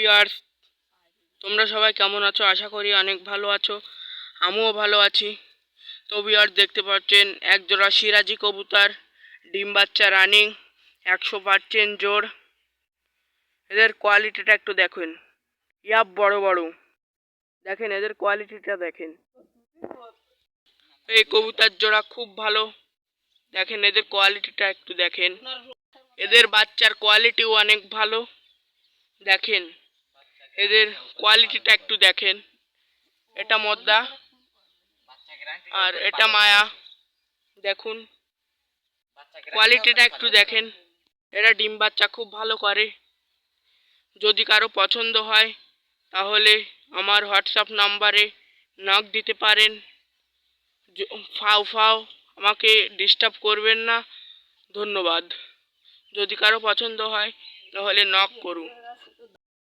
Viewers, তোমরা সবাই কেমন আছো? আশা করি অনেক ভালো আছো। আমিও ভালো আছি। তো ভিউয়ার্স, দেখতে পাচ্ছেন এক জোড়া সিরাজি কবুতর, ডিম বাচ্চা রানিং, 100% জোড়। এদের কোয়ালিটিটা একটু দেখেন, ইয়াব বড় বড়। দেখেন এদের কোয়ালিটিটা দেখেন। এই কবুতর জোড়া খুব ভালো। দেখেন এদের কোয়ালিটিটা একটু দেখেন। এদের বাচ্চার কোয়ালিটিও অনেক ভালো। দেখেন এদের কোয়ালিটিটা একটু দেখেন। এটা মদ্দা আর এটা মায়া। দেখুন কোয়ালিটিটা একটু দেখেন। এরা ডিম বাচ্চা খুব ভালো করে। যদি কারো পছন্দ হয় তাহলে আমার হোয়াটসঅ্যাপ নাম্বারে নক দিতে পারেন। ফাও ফাও আমাকে ডিস্টার্ব করবেন না। ধন্যবাদ। যদি কারো পছন্দ হয় তাহলে নক করুন।